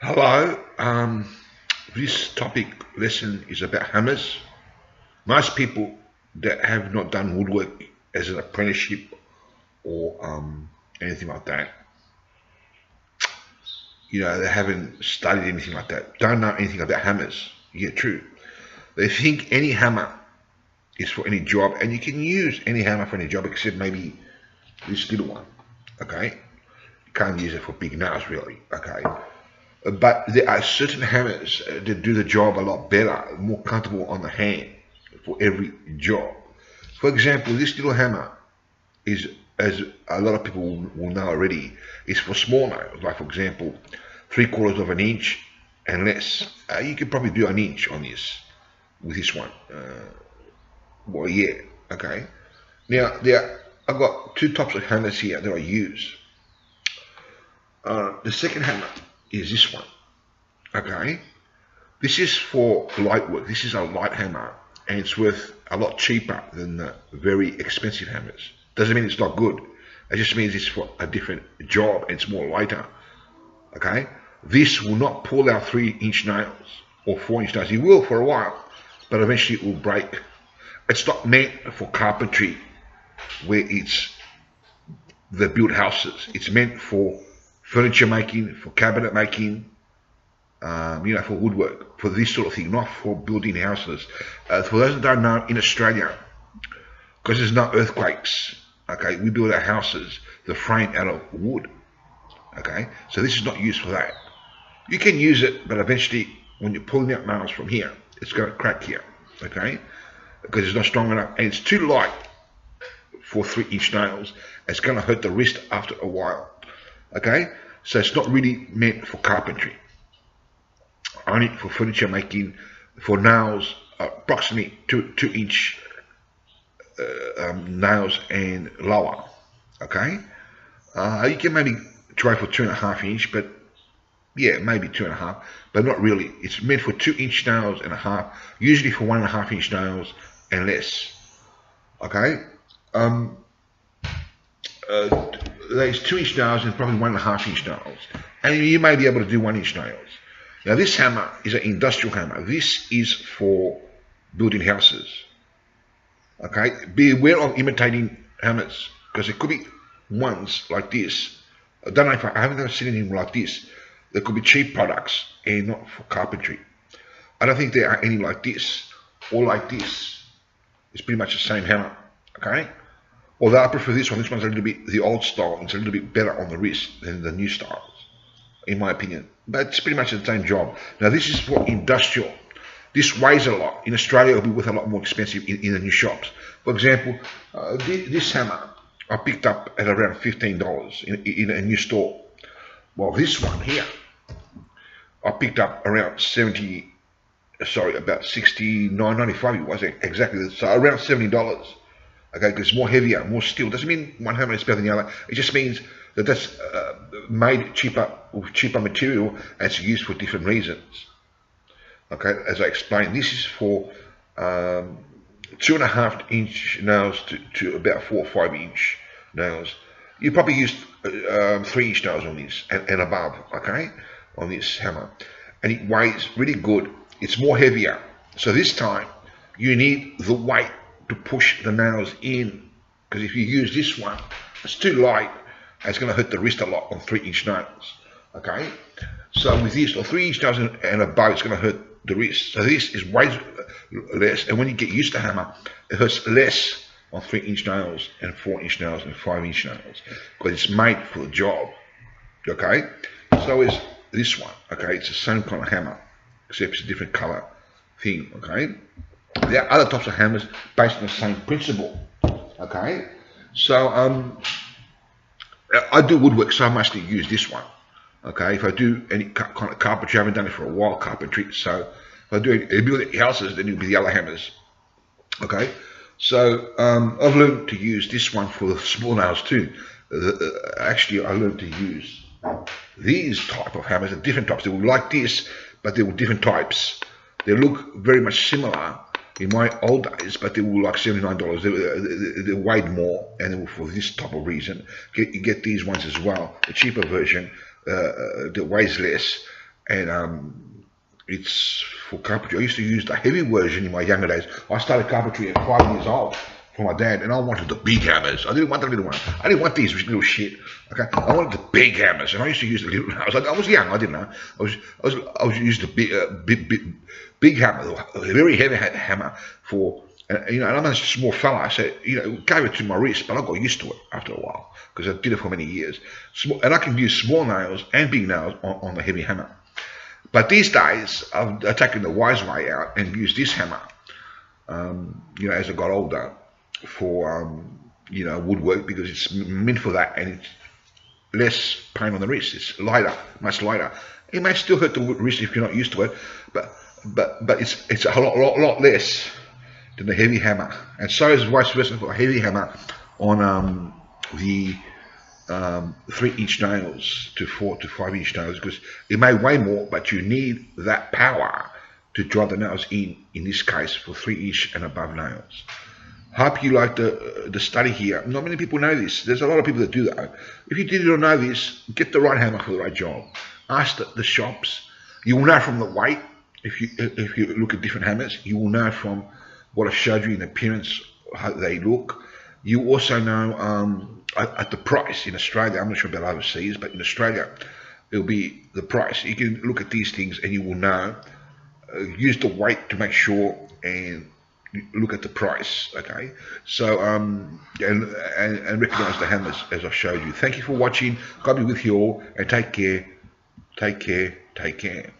Hello, this topic lesson is about hammers. Most people that have not done woodwork as an apprenticeship or anything like that, they haven't studied anything like that, don't know anything about hammers. Yeah, true. They think any hammer is for any job, and you can use any hammer for any job except maybe this little one, okay? You can't use it for big nails, really, okay? But there are certain hammers that do the job a lot better, more comfortable on the hand for every job. For example, this little hammer is, as a lot of people will know already, is for small nails. Like for example, 3/4 of an inch and less. You can probably do an inch on this with this one. Well, yeah, okay. Now, I've got two types of hammers here that I use. The second hammer is this one, okay? This is for light work. This is a light hammer, and it's worth a lot cheaper than the very expensive hammers. Doesn't mean it's not good. It just means it's for a different job and it's more lighter, okay? This will not pull out 3-inch nails or 4-inch nails. It will for a while, but eventually it will break. It's not meant for carpentry where they build houses. It's meant for furniture making, for cabinet making, for woodwork, for this sort of thing, not for building houses. For those that don't know, in Australia, because there's no earthquakes, okay, we build our houses, the frame out of wood, okay, so this is not used for that. You can use it, but eventually, when you're pulling out nails from here, it's going to crack here, okay, because it's not strong enough, and it's too light for 3-inch nails. It's going to hurt the wrist after a while, okay, so it's not really meant for carpentry, only for furniture making, for nails, approximately 2-inch nails and lower, okay. You can maybe try for 2.5-inch, but yeah, maybe 2.5, but not really. It's meant for 2-inch nails and a half, usually for 1.5-inch nails and less, okay. There's 2-inch nails and probably 1.5-inch nails, and you may be able to do 1-inch nails. Now this hammer is an industrial hammer. This is for building houses, okay. Be aware of imitating hammers, because there could be ones like this. I don't know if I haven't ever seen anything like this. There could be cheap products and not for carpentry. I don't think there are any like this or like this. It's pretty much the same hammer, okay. Although I prefer this one. This one's a little bit the old style. It's a little bit better on the wrist than the new styles, in my opinion. But it's pretty much the same job. Now this is for industrial. This weighs a lot. In Australia, it'll be worth a lot more expensive in the new shops. For example, this hammer I picked up at around $15 in a new store. Well, this one here, I picked up around about $69.95. It was exactly, so around $70. Okay, because it's more heavier, more steel. Doesn't mean one hammer is better than the other. It just means that that's made cheaper with cheaper material, and it's used for different reasons. Okay, as I explained, this is for 2.5-inch nails to about 4 or 5-inch nails. You probably use 3-inch nails on this and above, okay, on this hammer. And it weighs really good. It's more heavier. So this time, you need the weight to push the nails in, because if you use this one, it's too light, and it's going to hurt the wrist a lot on 3-inch nails, okay. So with this, or 3-inch nails and above, it's going to hurt the wrist. So this is way less, and when you get used to hammer, it hurts less on 3-inch nails and 4-inch nails and 5-inch nails, because it's made for the job, okay. So is this one, okay. It's the same kind of hammer, except it's a different color thing, okay. There are other types of hammers based on the same principle, okay. So I do woodwork, so I mostly use this one, okay. If I do any kind of carpentry, I haven't done it for a while, carpentry, so if I do building houses, then it'll be the other hammers, okay. So I've learned to use this one for the small nails too. Actually, I learned to use these type of hammers, different types. They were like this, but they were different types. They look very much similar in my old days, but they were like $79. They weighed more, and they were for this type of reason. You get these ones as well, the cheaper version that weighs less, and it's for carpentry. I used to use the heavy version in my younger days. I started carpentry at 5 years old for my dad, and I wanted the big hammers. I didn't want the little one. I didn't want these little shit. Okay, I wanted the big hammers, and I used to use the little. I was young. I didn't know. I was using the big hammer, a very heavy hammer for. And I'm a small fella, so gave it to my wrist, but I got used to it after a while because I did it for many years. And I can use small nails and big nails on the heavy hammer. But these days, I've taken the wise way out and used this hammer. As I got older, for woodwork, because it's meant for that, and it's less pain on the wrist. It's lighter, much lighter. It may still hurt the wrist if you're not used to it, but it's a lot less than the heavy hammer, and so is vice versa for a heavy hammer on the 3-inch nails to 4 to 5-inch nails, because it may weigh more, but you need that power to drive the nails in this case for 3-inch and above nails. Hope you like the study here. Not many people know this. There's a lot of people that do that. If you did not know this, get the right hammer for the right job. Ask the shops. You will know from the weight. If you look at different hammers, you will know from what I showed you in appearance, how they look. You also know at the price in Australia. I'm not sure about overseas, but in Australia, it'll be the price. You can look at these things and you will know. Use the weight to make sure, and look at the price. Okay, so and recognize the hammers as I showed you. Thank you for watching. God be with you all, and take care. Take care. Take care.